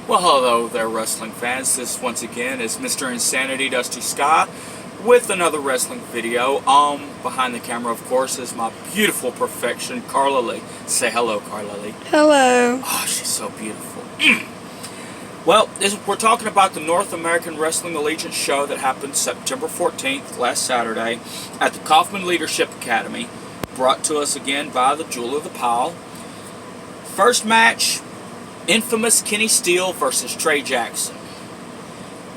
Well, hello there, wrestling fans. This, once again, is Mr. Insanity Dusty Sky with another wrestling video. Behind the camera, of course, is my beautiful perfection, Carla Lee. Say hello, Carla Lee. Hello. Oh, she's so beautiful. Well, we're talking about the North American Wrestling Allegiance show that happened September 14th, last Saturday, at the Kaufman Leadership Academy, brought to us again by the Jewel of the Pile. First match, infamous Kenny Steele versus Trey Jackson.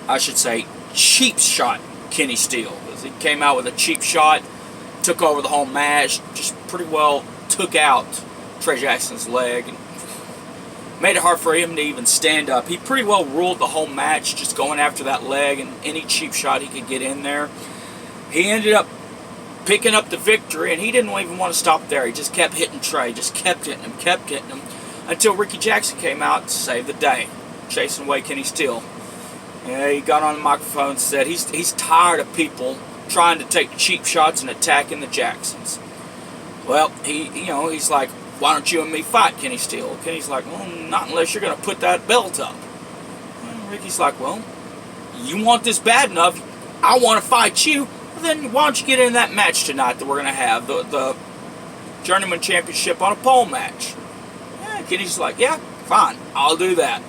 I should say, cheap shot Kenny Steele, because he came out with a cheap shot, took over the whole match, just pretty well took out Trey Jackson's leg, and made it hard for him to even stand up. He pretty well ruled the whole match, just going after that leg and any cheap shot he could get in there. He ended up picking up the victory, and he didn't even want to stop there. He just kept hitting Trey, just kept hitting him, until Ricky Jackson came out to save the day, chasing away Kenny Steele. Yeah, he got on the microphone and said he's tired of people trying to take cheap shots and attacking the Jacksons. Well, he's like, why don't you and me fight, Kenny Steele? Kenny's like, well, not unless you're going to put that belt up. And Ricky's like, well, you want this bad enough, I want to fight you, well, then why don't you get in that match tonight that we're going to have, the Journeyman Championship on a pole match. Kenny's like, yeah, fine, I'll do that.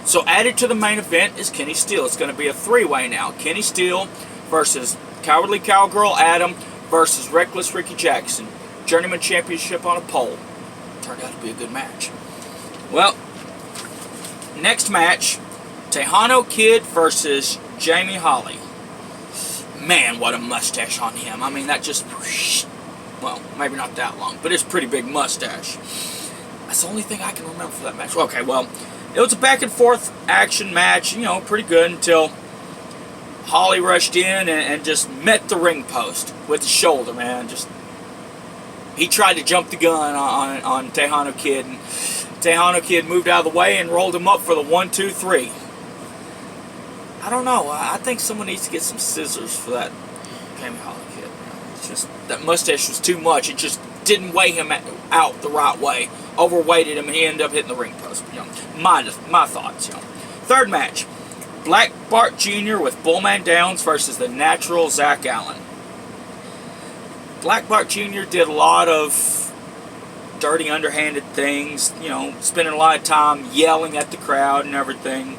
So added to the main event is Kenny Steele. It's going to be a three-way now. Kenny Steele versus Cowardly Cowgirl Adam versus Reckless Ricky Jackson. Journeyman Championship on a pole. Turned out to be a good match. Well, next match, Tejano Kid versus Jamie Holly. Man, what a mustache on him. I mean, that just, well, maybe not that long, but it's a pretty big mustache. That's the only thing I can remember for that match. Okay, well, it was a back and forth action match, pretty good until Holly rushed in and just met the ring post with the shoulder, man. He tried to jump the gun on Tejano Kid, and Tejano Kid moved out of the way and rolled him up for the 1-2-3. I don't know. I think someone needs to get some scissors for that Jamie Holly Kid. It's just, that mustache was too much. It just didn't weigh him out the right way. Overweighted him, and he ended up hitting the ring post. My thoughts. Third match, Black Bart Jr. with Bullman Downs versus the Natural Zach Allen. Black Bart Jr. did a lot of dirty, underhanded things, spending a lot of time yelling at the crowd and everything,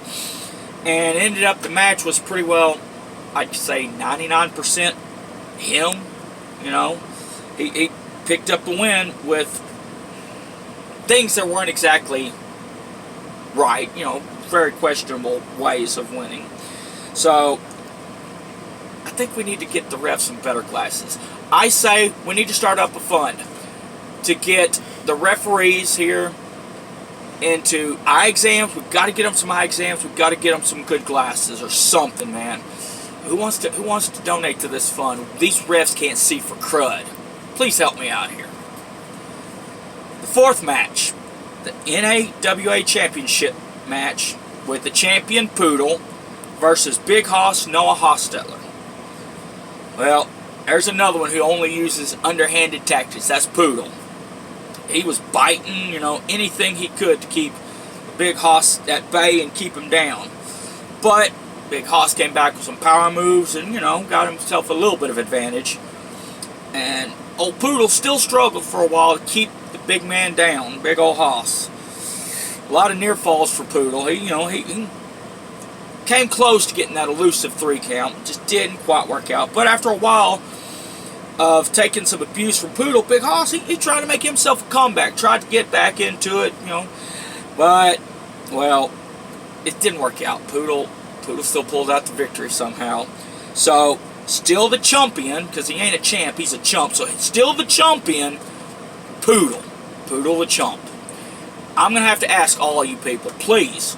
and ended up the match was pretty well, I'd say 99% him. He picked up the win with things that weren't exactly right, very questionable ways of winning. So, I think we need to get the refs some better glasses. I say we need to start up a fund to get the referees here into eye exams. We've got to get them some eye exams. We've got to get them some good glasses or something, man. Who wants to donate to this fund? These refs can't see for crud. Please help me out here. The fourth match, the NAWA Championship match with the champion Poodle versus Big Hoss Noah Hostetler. Well, there's another one who only uses underhanded tactics. That's Poodle. He was biting, anything he could to keep Big Hoss at bay and keep him down. But Big Hoss came back with some power moves and, got himself a little bit of advantage. And old Poodle still struggled for a while to keep the big man down, big old Hoss. A lot of near falls for Poodle. He came close to getting that elusive 3 count. Just didn't quite work out. But after a while of taking some abuse from Poodle, Big Hoss, he tried to make himself a comeback. Tried to get back into it, But, well, it didn't work out. Poodle still pulled out the victory somehow. So, still the champion, because he ain't a champ, he's a chump. So, still the champion, Poodle the chump. I'm going to have to ask all of you people, please,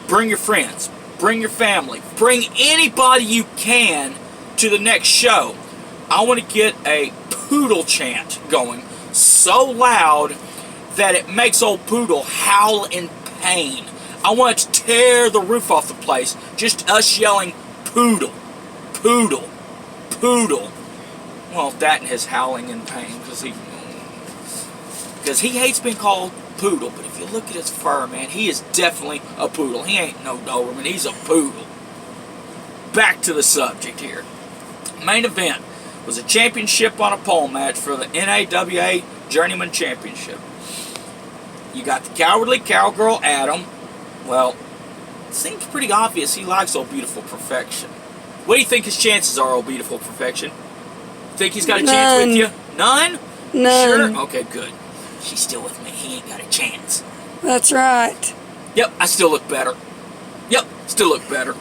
bring your friends, bring your family, bring anybody you can to the next show. I want to get a Poodle chant going so loud that it makes old Poodle howl in pain. I want it to tear the roof off the place. Just us yelling, Poodle, Poodle, Poodle. Well, that and his howling in pain, because he hates being called poodle, but if you look at his fur, man, he is definitely a poodle. He ain't no Doberman, he's a poodle. Back to the subject here. Main event was a championship on a pole match for the NAWA Journeyman Championship. You got the Cowardly Cowgirl Adam. Well, it seems pretty obvious he likes Old Beautiful Perfection. What do you think his chances are, Old Beautiful Perfection? Think he's got a chance with you? None? None. Sure? Okay, good. She's still with me. He ain't got a chance. That's right. Yep, I still look better. Yep, still look better.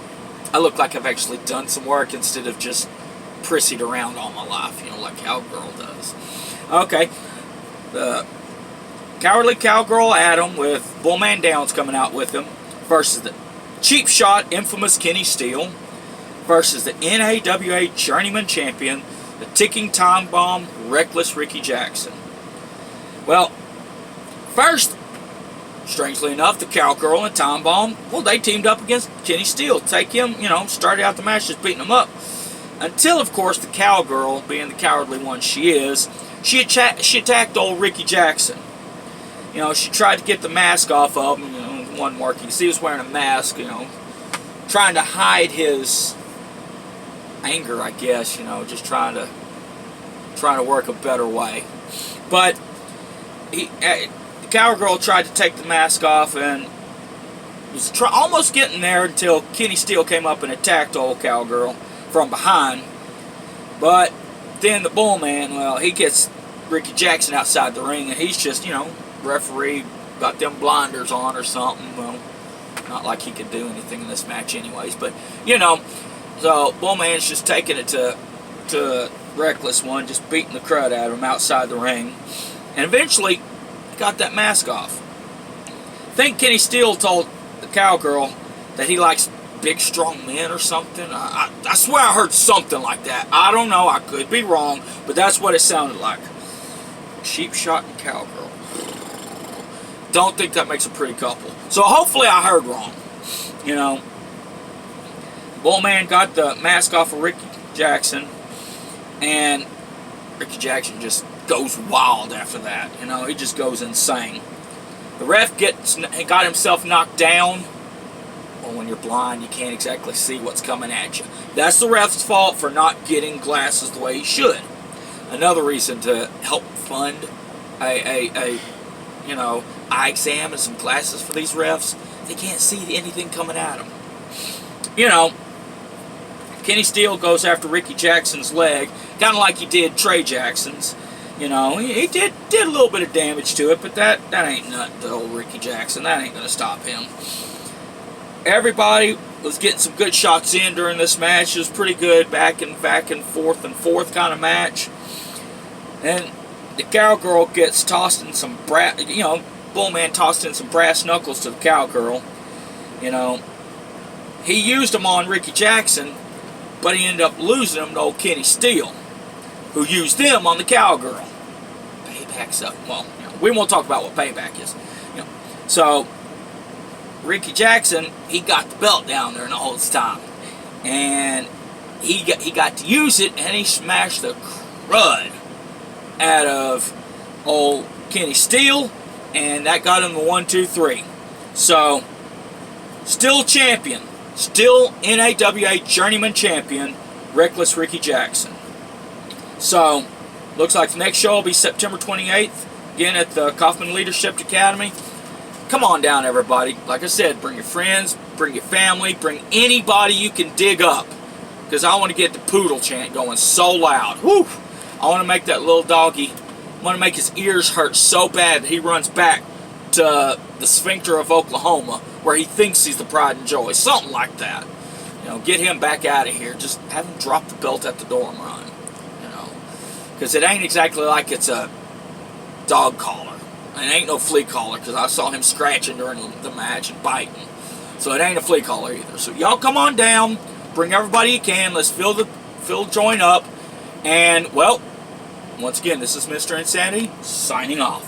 I look like I've actually done some work instead of just prissied around all my life, you know, like Cowgirl does. Okay. The Cowardly Cowgirl Adam with Bullman Downs coming out with him versus the cheap shot infamous Kenny Steele versus the NAWA Journeyman Champion, the ticking time bomb, reckless Ricky Jackson. Well, first, strangely enough, the Cowgirl and Time Bomb, well, they teamed up against Kenny Steele. Take him, you know, started out the match just beating him up. Until, of course, the Cowgirl, being the cowardly one she is, she attacked old Ricky Jackson. You know, she tried to get the mask off of him. You know, it wasn't working. You see, he was wearing a mask, you know, trying to hide his anger, I guess, you know, just trying to work a better way. But the Cowgirl tried to take the mask off and was almost getting there until Kenny Steele came up and attacked old Cowgirl from behind. But then the Bullman, well, he gets Ricky Jackson outside the ring, and he's just, you know, referee got them blinders on or something. Well, not like he could do anything in this match anyways, but, you know, so Bullman's just taking it to Reckless One, just beating the crud out of him outside the ring. And eventually, got that mask off. I think Kenny Steele told the Cowgirl that he likes big, strong men or something. I swear I heard something like that. I don't know. I could be wrong, but that's what it sounded like. Cheap shot and Cowgirl. Don't think that makes a pretty couple. So hopefully I heard wrong. You know, Bullman got the mask off of Ricky Jackson, and Ricky Jackson just goes wild after that. You know, he just goes insane. The ref got himself knocked down. Well, when you're blind, you can't exactly see what's coming at you. That's the ref's fault for not getting glasses the way he should. Another reason to help fund a you know, eye exam and some glasses for these refs. They can't see anything coming at them. You know, Kenny Steele goes after Ricky Jackson's leg, kind of like he did Trey Jackson's. You know, he did a little bit of damage to it, but that ain't nothing to old Ricky Jackson. That ain't going to stop him. Everybody was getting some good shots in during this match. It was pretty good, back and forth kind of match. And the Cowgirl gets tossed in some Bullman tossed in some brass knuckles to the Cowgirl. You know, he used them on Ricky Jackson, but he ended up losing them to old Kenny Steele, who used them on the Cowgirl. Payback's up. Well, you know, we won't talk about what payback is. You know, so Ricky Jackson, he got the belt down there the whole time, and he got to use it, and he smashed the crud out of old Kenny Steele, and that got him the 1, 2, 3. So, still champion, still NAWA Journeyman Champion, Reckless Ricky Jackson. So, looks like the next show will be September 28th, again at the Kaufman Leadership Academy. Come on down, everybody. Like I said, bring your friends, bring your family, bring anybody you can dig up, because I want to get the poodle chant going so loud. Woo! I want to make that little doggy, I want to make his ears hurt so bad that he runs back to the sphincter of Oklahoma, where he thinks he's the pride and joy. Something like that. You know, get him back out of here. Just have him drop the belt at the door and run. You know, because it ain't exactly like it's a dog collar. It ain't no flea collar, because I saw him scratching during the match and biting. So it ain't a flea collar either. So y'all come on down, bring everybody you can. Let's fill the joint up. And, well, once again, this is Mr. Insanity, signing off.